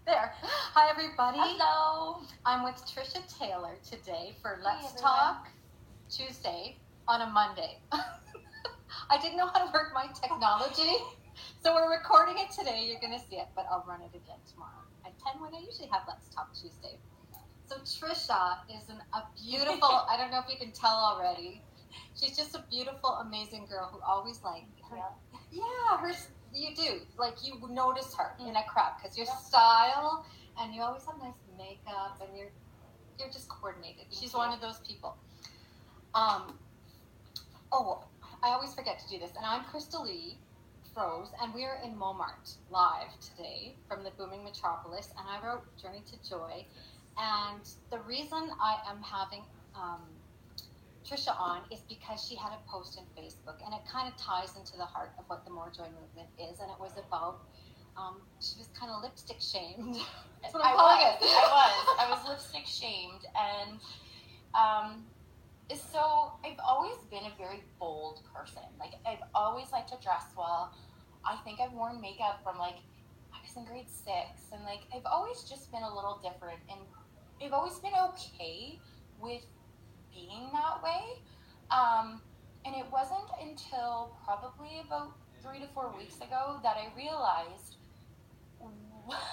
There. Hi, everybody. Hello. I'm with Trisha Taylor today for Let's everyone. Talk Tuesday on a Monday. I didn't know how to work my technology, so we're recording it today. You're going to see it, but I'll run it again tomorrow at 10 when I usually have Let's Talk Tuesday. So Trisha is a beautiful, I don't know if you can tell already, she's just a beautiful, amazing girl who always you do. Like, you notice her in a crowd because your style, and you always have nice makeup, and you're just coordinated. She's one of those people. I always forget to do this. And I'm Crystal Lee Froze, and we're in Momart live today from the booming metropolis. And I wrote Journey to Joy. And the reason I am having Trisha on is because she had a post on Facebook, and it kind of ties into the heart of what the More Joy movement is. And it was about she was kind of lipstick shamed. That's what I'm calling it. I was lipstick shamed, and so I've always been a very bold person. Like, I've always liked to dress well. I think I've worn makeup from like I was in grade 6, and like I've always just been a little different, and I've always been okay with being that way. And it wasn't until probably about 3 to 4 weeks ago that I realized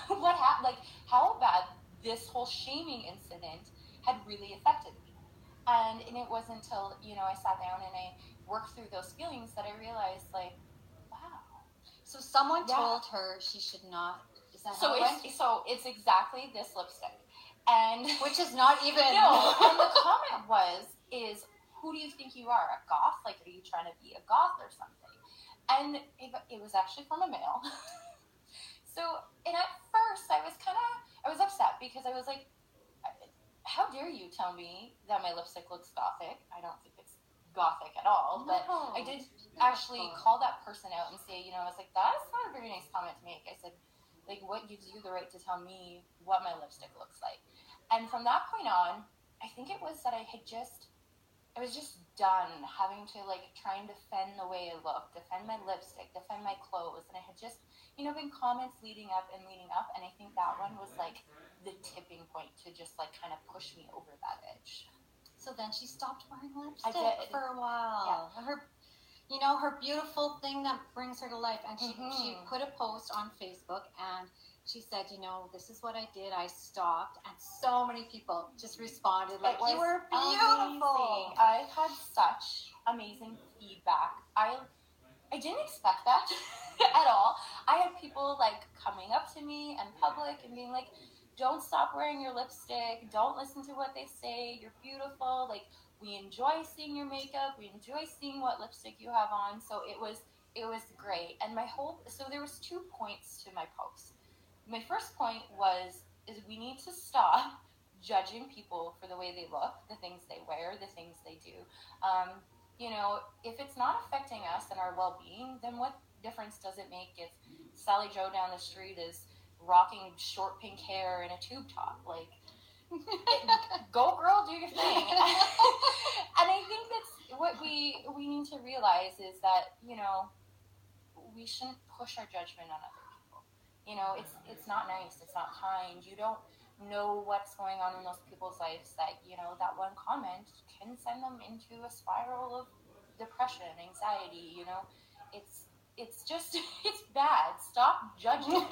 what happened, like how bad this whole shaming incident had really affected me. And it wasn't until, I sat down and I worked through those feelings that I realized, like, wow. So someone told her she should not. Is that how it went? So it's exactly this lipstick. And which is not even. No, and the comment is, who do you think you are? A goth? Like, are you trying to be a goth or something? And it was actually from a male. So, and at first I was upset because I was like, how dare you tell me that my lipstick looks gothic? I don't think it's gothic at all. No, but I did actually call that person out and say, I was like, that's not a very nice comment to make. I said, like, what gives you the right to tell me what my lipstick looks like? And from that point on, I think it was that I was just done having to, like, try and defend the way I look, defend my lipstick, defend my clothes. And I had just, been comments leading up. And I think that one was, like, the tipping point to just, like, kind of push me over that edge. So then she stopped wearing lipstick for a while. Yeah. Her beautiful thing that brings her to life. And she put a post on Facebook, and she said, this is what I did. I stopped. And so many people just responded like, you were beautiful. Amazing. I've had such amazing feedback. I didn't expect that at all. I had people, like, coming up to me in public and being like, don't stop wearing your lipstick. Don't listen to what they say. You're beautiful. Like, we enjoy seeing your makeup. We enjoy seeing what lipstick you have on. So it was great. And so there was 2 points to my post. My first point is we need to stop judging people for the way they look, the things they wear, the things they do. If it's not affecting us and our well-being, then what difference does it make if Sally Joe down the street is rocking short pink hair and a tube top? Like, go girl, do your thing. And I think that's what we need to realize is that, we shouldn't push our judgment on other people. It's not nice. It's not kind. You don't know what's going on in those people's lives that, that one comment can send them into a spiral of depression, anxiety. It's just, it's bad. Stop judging.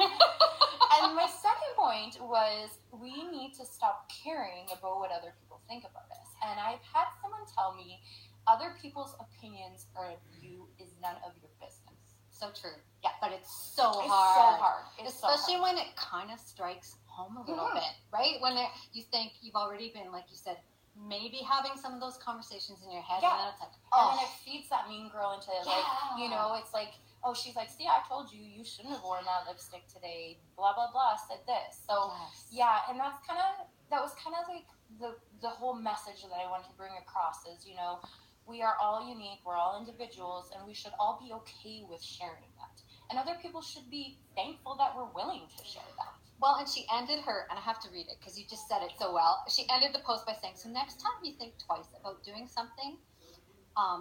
And my second point was we need to stop caring about what other people think about us. And I've had someone tell me other people's opinions or view is none of your business. So true. Yeah, but it's so hard. Especially when it kind of strikes home a little bit, right? When you think you've already been, like you said, maybe having some of those conversations in your head, and then it's like, and then it feeds that mean girl into like, it's like, oh, she's like, see, I told you shouldn't have worn that lipstick today, blah blah blah, said this. So and that was kind of like the whole message that I wanted to bring across is, we are all unique, we're all individuals, and we should all be okay with sharing that. And other people should be thankful that we're willing to share that. Well, and she ended and I have to read it because you just said it so well. She ended the post by saying, so next time you think twice about doing something,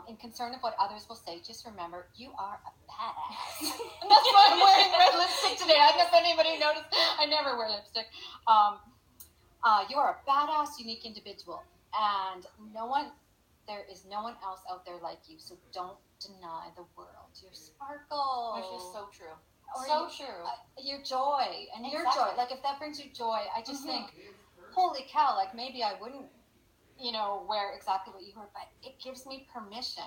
in concern of what others will say, just remember, you are a badass. And that's why I'm wearing red lipstick today. I don't know if anybody noticed. I I never wear lipstick. You are a badass, unique individual, and there is no one else out there like you. So don't deny the world your sparkle. Which is so true. Or So true. Your joy and your Exactly. joy. Like if that brings you joy, I just think, holy cow! Like maybe I wouldn't, wear exactly what you wear, but it gives me permission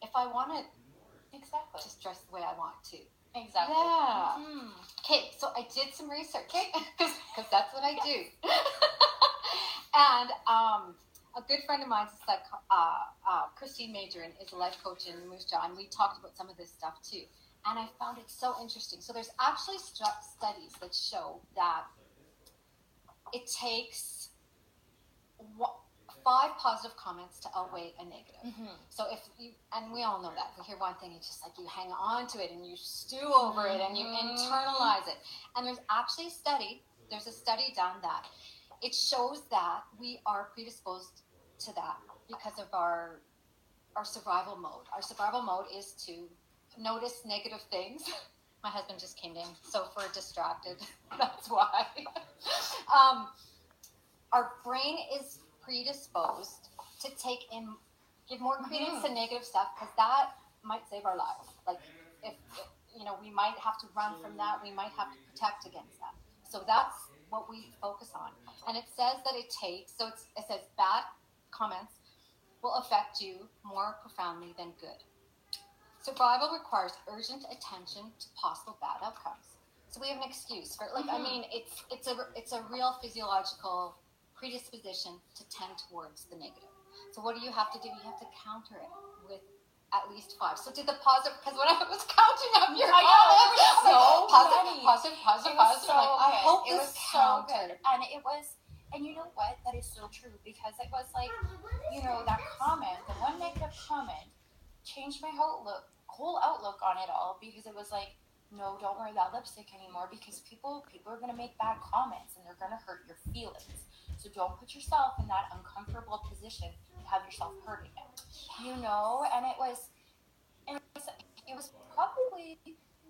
if I want to Exactly. just dress the way I want to. Exactly. Yeah. Okay, so I did some research because that's what I do. And a good friend of mine is like Christine Majorin is a life coach in Moose Jaw, and we talked about some of this stuff too. And I found it so interesting. So there's actually studies that show that it takes 5 positive comments to outweigh a negative. So if you, and we all know that, if you hear one thing, it's just like you hang on to it and you stew over it and you internalize it. And there's actually there's a study done that it shows that we are predisposed to that because of our survival mode. Our survival mode is to notice negative things. My husband just came in, so if we're distracted, that's why. Our brain is predisposed to give more credence to negative stuff because that might save our lives. Like if we might have to run from that, we might have to protect against that. So that's what we focus on. And it says that it says bad comments will affect you more profoundly than good. Survival requires urgent attention to possible bad outcomes. So we have an excuse for it's a real physiological predisposition to tend towards the negative. So what do you have to do? You have to counter it with at least 5. So did the positive, because when I was counting up your comments, so positive. So, I hope it this was so counted. good. And you know what? That is so true because it was like, that comment, the one negative comment, changed my whole outlook on it all because it was like, no, don't wear that lipstick anymore because people are going to make bad comments and they're going to hurt your feelings. So don't put yourself in that uncomfortable position and have yourself hurting it. And it was probably,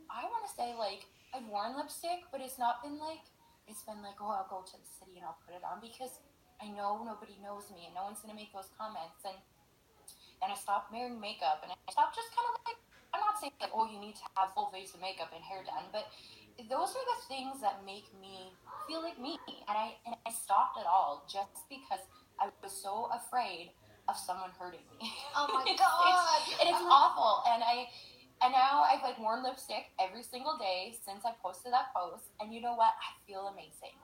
I want to say like I've worn lipstick, but it's been like, oh, I'll go to the city and I'll put it on because I know nobody knows me and no one's going to make those comments. And I stopped wearing makeup and I stopped just kind of like, I'm not saying like, oh, you need to have full face of makeup and hair done, but those are the things that make me feel like me. And I stopped it all just because I was so afraid of someone hurting me. Oh my God. It's awful. And now I've like worn lipstick every single day since I posted that post. And you know what? I feel amazing.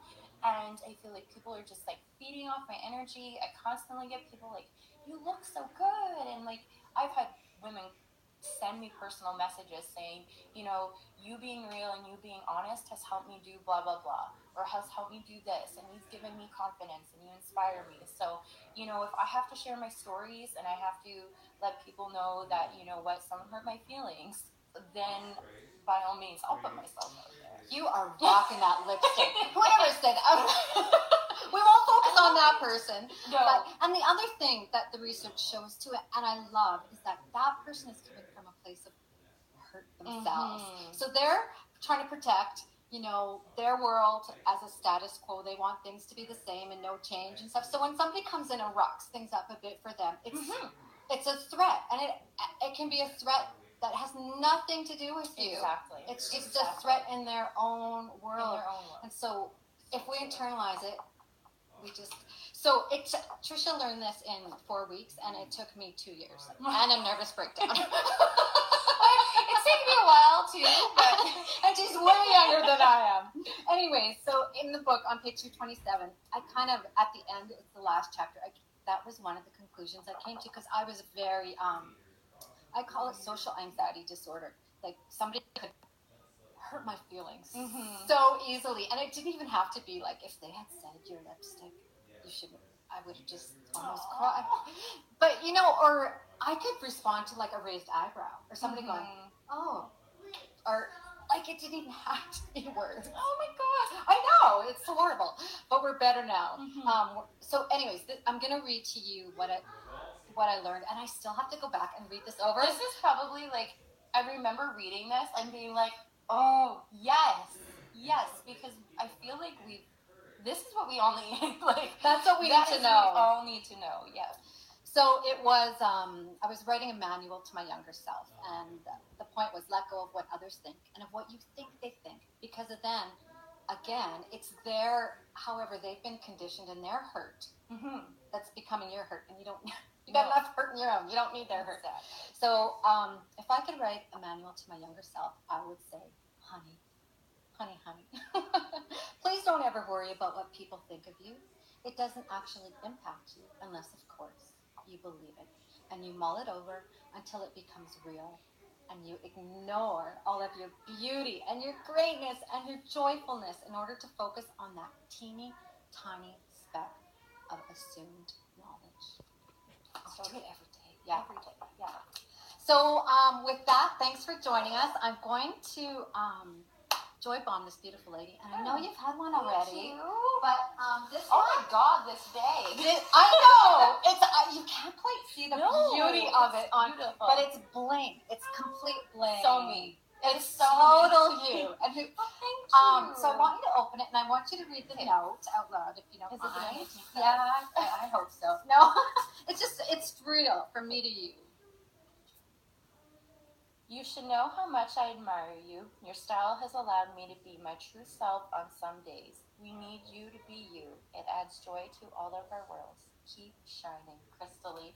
And I feel like people are just like feeding off my energy. I constantly get people like, you look so good. And like, I've had women send me personal messages saying, you being real and you being honest has helped me do blah, blah, blah, or has helped me do this. And you've given me confidence and you inspire me. So, if I have to share my stories and I have to let people know that, someone hurt my feelings, then by all means, I'll put myself out there. You are rocking that lipstick. Whoever said, we won't focus on that person. No. And the other thing that the research shows too, and I love, is that person is coming from a place of hurt themselves. So they're trying to protect, their world as a status quo. They want things to be the same and no change and stuff. So when somebody comes in and rocks things up a bit for them, it's a threat, and it can be a threat that has nothing to do with you. Exactly. It's just a threat in their own world. And so if we internalize it, Trisha learned this in 4 weeks, and it took me 2 years, and a nervous breakdown. It's taken me a while too, but and she's way younger than I am. Anyway, so in the book on page 227, I kind of at the end, it's the last chapter. That was one of the conclusions I came to because I was very I call it social anxiety disorder. Like somebody could hurt my feelings so easily, and it didn't even have to be like if they had said your lipstick, you shouldn't. I would have just almost cried. But or I could respond to like a raised eyebrow or somebody going, oh, or like it didn't even have to be words. Oh my God, I know it's horrible, but we're better now. So, anyways, I'm gonna read to you what I learned, and I still have to go back and read this over. This is probably like I remember reading this and being like, oh yes, because I This is what we all need. Like That's what we that need to is know. what we all need to know. Yes. So it was, I was writing a manual to my younger self, and the point was let go of what others think and of what you think they think. Because then, again, it's however they've been conditioned in their hurt that's becoming your hurt, and you got enough hurt in your own. You don't need their hurt. Exactly. So if I could write a manual to my younger self, I would say, honey, please don't ever worry about what people think of you. It doesn't actually impact you unless, of course, you believe it. And you mull it over until it becomes real. And you ignore all of your beauty and your greatness and your joyfulness in order to focus on that teeny tiny speck of assumed knowledge. So do it every day. Yeah. Every day. Yeah. So with that, thanks for joining us. I'm going to joy bomb this beautiful lady, and I know you've had one already. But this. Oh my God! This day. I know it's you can't quite see the No, beauty of it on, beautiful. but it's bling. It's complete bling. So me. It's so total me. you. And who, Oh, thank you. so I want you to open it, and I want you to read the note out loud, if you don't Is it mind. nice? Yeah, I hope so. No, it's real from me to you. You should know how much I admire you. Your style has allowed me to be my true self on some days. We need you to be you. It adds joy to all of our worlds. Keep shining, Crystal Lee.